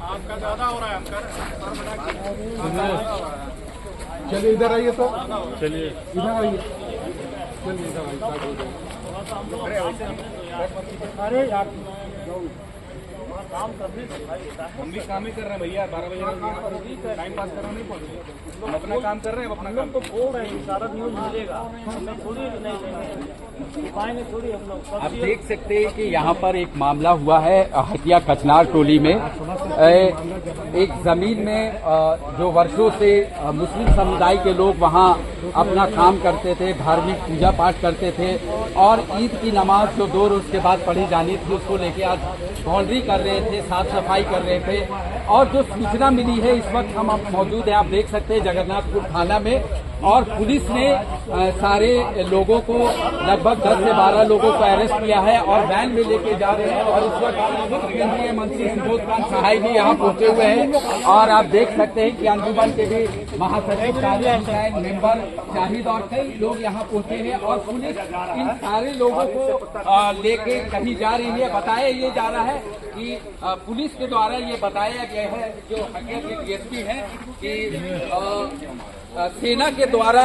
आपका ज्यादा हो रहा है अंकर। चलिए इधर आइए तो, चलिए इधर आइए, चलिए इधर अरे यार काम करने हम भी काम ही कर रहे हैं भैया। 12 बजे टाइम पास करना नहीं पड़ेगा। हम अपना काम कर रहे हैं, अपना काम तो बोल रहे हैं। सारा न्यूज मिलेगा, थोड़ी थोड़ी हम लोग। आप देख सकते हैं कि यहाँ पर एक मामला हुआ है हटिया कचनार टोली में। एक जमीन में जो वर्षों से मुस्लिम समुदाय के लोग वहाँ अपना काम करते थे, धार्मिक पूजा पाठ करते थे और ईद की नमाज जो 2 रोज के बाद पढ़ी जानी थी उसको लेके आज बाउंड्री कर रहे थे, साफ सफाई कर रहे थे। और जो सूचना मिली है, इस वक्त हम आप मौजूद हैं, आप देख सकते हैं जगन्नाथपुर थाना में, और पुलिस ने सारे लोगों को, लगभग 10 से 12 लोगों को अरेस्ट किया है और वैन में लेके जा रहे हैं। और इस वक्त केंद्रीय मंत्री सुबोध कांत सहाय भी यहाँ पहुंचे हुए हैं और आप देख सकते हैं कि अंजुमन के भी महासचिव मेंबर शाहिद और कई लोग यहाँ पहुंचे हैं और पुलिस इन सारे लोगों को लेके कहीं जा रही है। बताया ये जा रहा है कि पुलिस के द्वारा ये बताया गया है, जो हटिया के डीएसपी हैं, कि सेना के द्वारा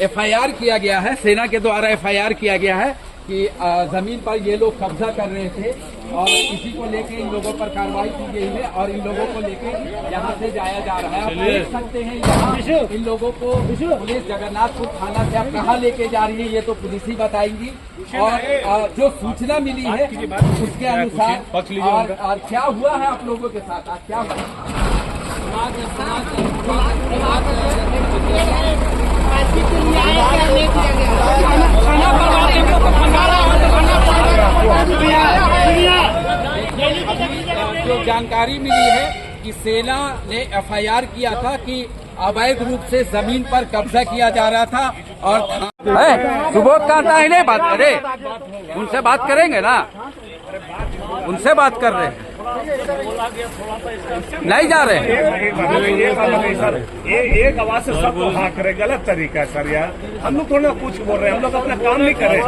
एफआईआर किया गया है, सेना के द्वारा एफआईआर किया गया है कि जमीन पर ये लोग कब्जा कर रहे थे और इसी को लेके इन लोगों पर कार्रवाई की गई है और इन लोगों को लेके यहाँ से जाया जा रहा है। आप देख सकते हैं यहाँ इन लोगों को पुलिस जगन्नाथपुर थाना से अब कहाँ लेके जा रही है ये तो पुलिस ही बताएंगी। और जो सूचना मिली है उसके अनुसार और क्या हुआ है आप लोगों के साथ, आज क्या हुआ? जो जानकारी मिली है कि सेना ने एफआईआर किया था कि अवैध रूप से जमीन पर कब्जा किया जा रहा था और सुबोध कांत नहीं बात करे, उनसे बात करेंगे ना, उनसे बात कर रहे हैं, नहीं जा रहे हैं। एक आवाज से सबको हाँ करे, गलत तरीका है सर यार। हम लोग थोड़ा कुछ बोल रहे हैं, हम लोग अपना काम नहीं कर रहे हैं।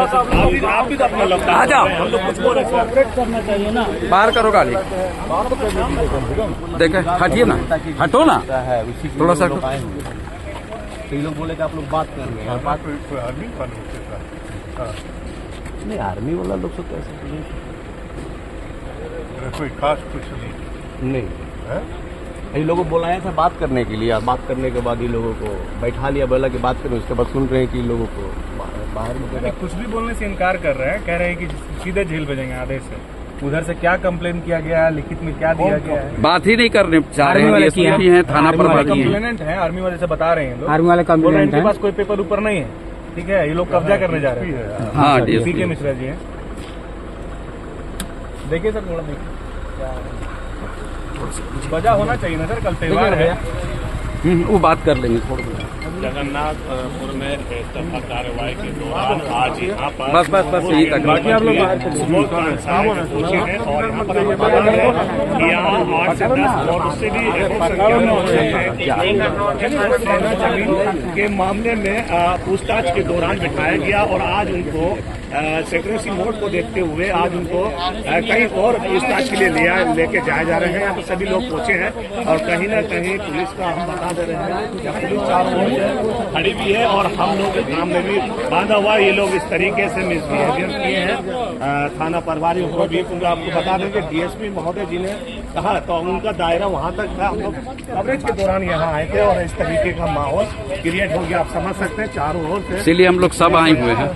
आप भी तो अपना लगता है, आ जाओ, हम लोग कुछ बोल रहे हैं, करना चाहिए ना। बाहर करो गाड़ी, देखे हटिए ना, हटो ना थोड़ा सा। कई लोग बोले कि आप लोग बात कर रहे हैं, बात नहीं आर्मी वाला लोग तो कैसे कोई खास कुछ नहीं है? इन लोगों को बुलाया था बात करने के लिए, और बात करने के बाद ये लोगों को बैठा लिया, बोला कि बात करें, उसके बाद सुन रहे हैं कि इन लोगों को बाहर में कुछ भी बोलने से इनकार कर रहे हैं। कह रहे हैं कि सीधे जेल भेजेंगे आदेश से। उधर से क्या कंप्लेन किया गया है, लिखित में क्या दिया गया है, बात ही नहीं करने चाह रहे हैं, थाना पर कंप्लेनेंट है, आर्मी वाले से बता रहे हैं लोग, आर्मी वाले कंप्लेनेंट इनके पास कोई पेपर ऊपर नहीं है, ठीक है, ये लोग कब्जा करने जा रहे हैं। हाँ, पीके मिश्रा जी हैं, देखिए सर थोड़ा देखिए, वजह होना चाहिए ना सर, कल त्योहार है। वो बात कर लेंगे थोड़ा। जगन्नाथपुर में इस्तीफा कार्रवाई के दौरान आज यहाँ पर बस यही तक। बाकी आप लोग पूछे हैं और यहाँ पर यहाँ 8 से 10 और उससे भी जमीन के मामले में पूछताछ के दौरान बिठाया गया और आज उनको सेक्रेसी मोड को देखते हुए आज उनको कहीं और पूछताछ के लिए लेके जाए जा रहे हैं। यहाँ पर सभी लोग पहुंचे हैं और कहीं ना कहीं पुलिस का हम बता दे रहे हैं, पुलिस चारों ओर खड़ी भी है और हम लोग के काम में भी बांधा हुआ। ये लोग इस तरीके से मिसबिहेवियर किए हैं थाना प्रभारी को भी पूरा आपको बता देंगे। डीएसपी महोदय जी ने कहा तो उनका दायरा वहाँ तक था, हम लोग कवरेज के दौरान यहाँ आए थे और इस तरीके का माहौल क्रिएट हो गया, आप समझ सकते हैं चारों ओर से, इसीलिए हम लोग सब आए हुए हैं।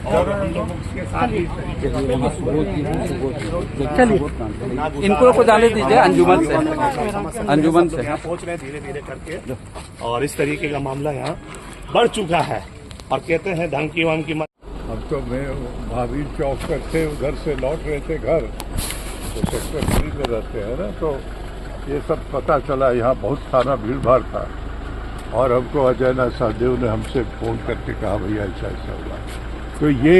और हम लोग उसके साथ ही चलिए इनको को जाने दीजिए अंजुमन से पहुँच रहे हैं धीरे धीरे करके और इस तरीके का मामला यहाँ बढ़ चुका है और कहते हैं धमकी वमकी मत। अब तो मैं महावीर चौक पर थे, उधर से लौट रहे थे घर, तो सेक्टर 3 में रहते हैं ना, तो ये सब पता चला, यहाँ बहुत सारा भीड़ भाड़ था और हमको अजय नाथ सहदेव ने हमसे फ़ोन करके कहा भैया ऐसा ऐसा हुआ। तो ये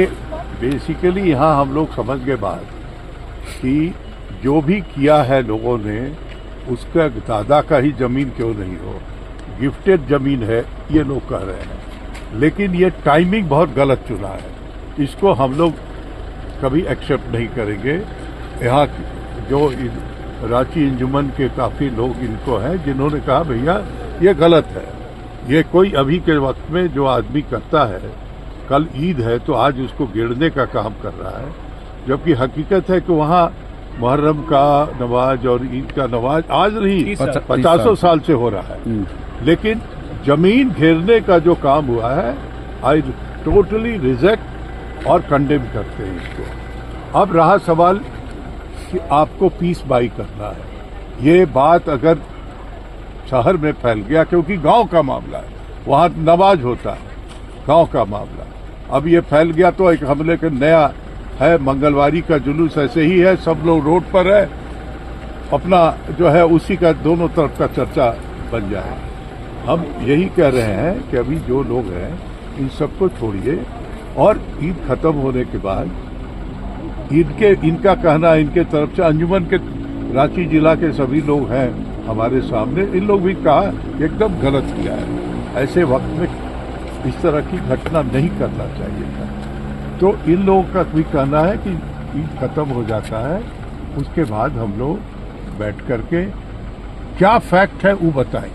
बेसिकली यहाँ हम लोग समझ गए बात कि जो भी किया है लोगों ने उसका दादा का ही ज़मीन क्यों नहीं हो, गिफ्टेड जमीन है ये लोग कह रहे हैं, लेकिन ये टाइमिंग बहुत गलत चुना है। इसको हम लोग कभी एक्सेप्ट नहीं करेंगे। यहाँ जो रांची अंजुमन के काफ़ी लोग इनको हैं जिन्होंने कहा भैया ये गलत है, ये कोई अभी के वक्त में जो आदमी करता है, कल ईद है तो आज उसको गिरने का काम कर रहा है, जबकि हकीकत है कि वहाँ मुहर्रम का नमाज और ईद का नमाज आज नहीं 50 साल से हो रहा है। लेकिन जमीन घेरने का जो काम हुआ है आई टोटली रिजेक्ट और कंडेम करते हैं इसको। अब रहा सवाल कि आपको पीस बाई करना है। ये बात अगर शहर में फैल गया, क्योंकि गांव का मामला है, वहां नमाज होता है, गांव का मामला, अब ये फैल गया तो एक हमले का नया है, मंगलवारी का जुलूस ऐसे ही है, सब लोग रोड पर है, अपना जो है उसी का दोनों तरफ का चर्चा बन जाए। हम यही कह रहे हैं कि अभी जो लोग हैं इन सबको छोड़िए और ईद खत्म होने के बाद इनका कहना, इनके तरफ से अंजुमन के रांची जिला के सभी लोग हैं हमारे सामने, इन लोग भी कहा एकदम गलत किया है, ऐसे वक्त में इस तरह की घटना नहीं करना चाहिए था। तो इन लोगों का भी कहना है कि ईद खत्म हो जाता है, उसके बाद हम लोग बैठ करके क्या फैक्ट है वो बताएं।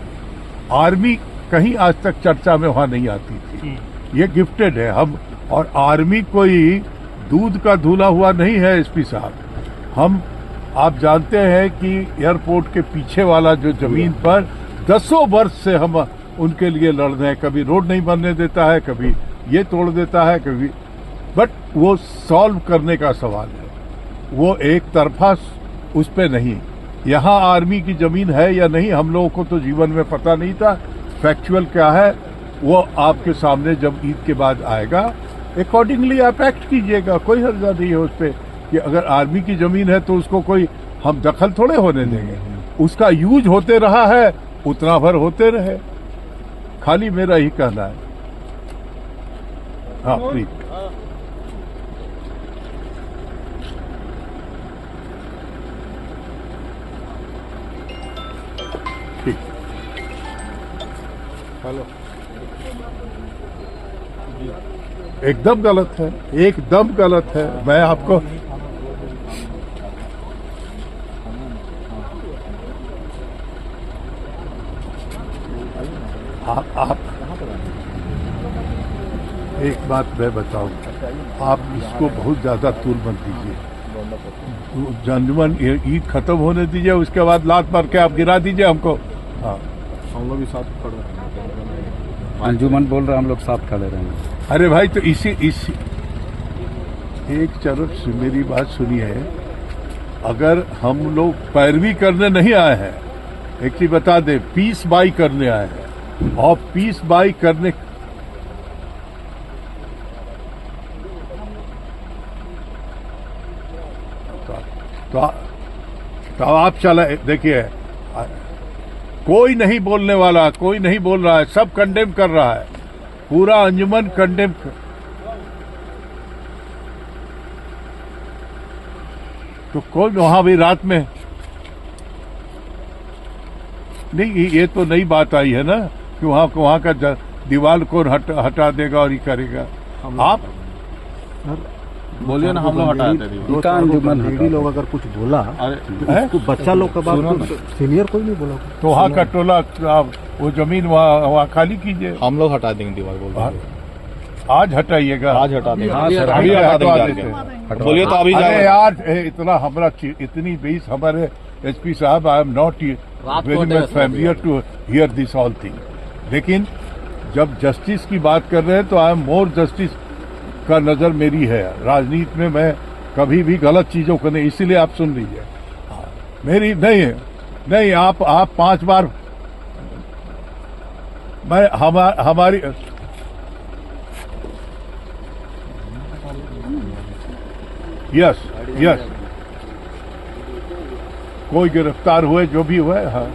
आर्मी कहीं आज तक चर्चा में वहां नहीं आती थी, ये गिफ्टेड है हम, और आर्मी कोई दूध का धुला हुआ नहीं है एसपी साहब। हम, आप जानते हैं कि एयरपोर्ट के पीछे वाला जो जमीन पर 10 वर्ष से हम उनके लिए लड़ रहे हैं, कभी रोड नहीं बनने देता है, कभी ये तोड़ देता है, कभी, बट वो सॉल्व करने का सवाल है, वो एक तरफा उस पे नहीं। यहाँ आर्मी की जमीन है या नहीं, हम लोगों को तो जीवन में पता नहीं था। फैक्चुअल क्या है वो आपके सामने जब ईद के बाद आएगा, अकॉर्डिंगली आप एक्ट कीजिएगा, कोई हर्जा नहीं है उस पर कि अगर आर्मी की जमीन है तो उसको कोई हम दखल थोड़े होने देंगे। उसका यूज होते रहा है, उतना भर होते रहे, खाली मेरा ही कहना है। हाँ प्लीज। ठीक, हेलो। एकदम गलत है, एकदम गलत है। मैं आपको आप एक बात मैं बताऊं, आप इसको बहुत ज्यादा तूल मत दीजिए। अंजुमन ईद खत्म होने दीजिए, उसके बाद लात मार के आप गिरा दीजिए हमको। हाँ, हम लोग भी साथ खड़े हैं। अंजुमन बोल रहे हम लोग साथ खड़े रहेंगे। अरे भाई, तो इसी एक तरफ से मेरी बात सुनिए, अगर हम लोग पैरवी करने नहीं आए हैं, एक चीज बता दे, पीस बाई करने आए हैं, और पीस बाई करने तो आप चला, देखिए कोई नहीं बोलने वाला, कोई नहीं बोल रहा है, सब कंडेम कर रहा है, पूरा अंजुमन कंडेम तो कौन वहां भी रात में नहीं, ये तो नई बात आई है ना कि वहां का दीवार कौन हटा देगा और ये करेगा। आप बोलिए ना, हम लोग हटाते थे। लेडी लोग अगर कुछ बोला तो बच्चा लोग का बात तो सीनियर कोई नहीं बोला, तो वहाँ का टोला आप वो जमीन वहाँ खाली कीजिए, हम लोग हटा देंगे दीवार। बोल आज हटाइएगा, आज हटा देंगे। अभी हटवा देते। बोलिए तो अभी अरे यार, इतना हमारा इतनी बेस हमारे एसपी साहब, I am not very much familiar to hear this all thing, लेकिन जब जस्टिस की बात कर रहे हैं तो आई एम मोर जस्टिस का नजर मेरी है। राजनीति में मैं कभी भी गलत चीजों को नहीं, इसीलिए आप सुन लीजिए, मेरी नहीं है, नहीं आप 5 बार मैं हमारी यस कोई गिरफ्तार हुए, जो भी हुए, हाँ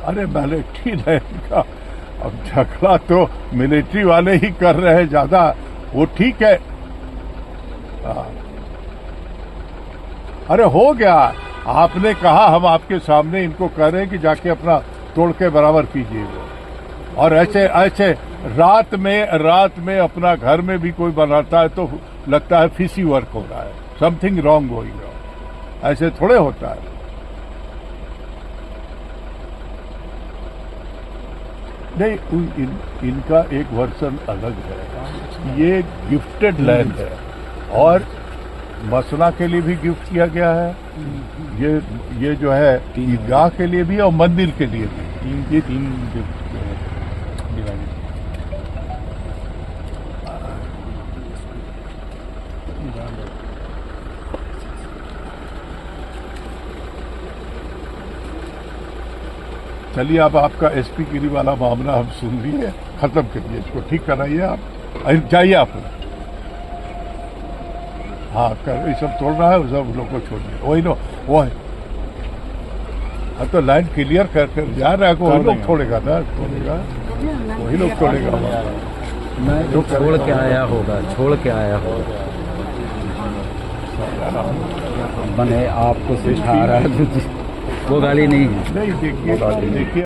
अरे मिलिट्री रहेगा, अब झगड़ा तो मिलिट्री वाले ही कर रहे हैं ज्यादा, वो ठीक है। अरे हो गया, आपने कहा, हम आपके सामने इनको कह रहे हैं कि जाके अपना तोड़ के बराबर कीजिए वो। और ऐसे ऐसे रात में अपना घर में भी कोई बनाता है तो लगता है फिशी वर्क हो रहा है, समथिंग रॉन्ग गोइंग ऑन। ऐसे थोड़े होता है। नहीं, इनका एक वर्जन अलग है। ये गिफ्टेड लैंड है और मसना के लिए भी गिफ्ट किया गया है। ये जो है ईदगाह के लिए भी और मंदिर के लिए भी। ये 3 गिफ्ट डिवाइडेड। चलिए, अब आपका एसपी गिरी वाला मामला हम सुन लिए, खत्म करिए इसको, ठीक कराइए आप। जाइए आप। हाँ, ये सब तोड़ना है, सब लोग को छोड़िए। वही नो वो है। हाँ, तो लाइन क्लियर कर जा रहा है, वही लोग छोड़ेगा ना, वही लोग छोड़ेगा। मैं जो छोड़ के आया होगा, बने आपको सिखा रहा है, वो गाली नहीं है। नहीं, देखिए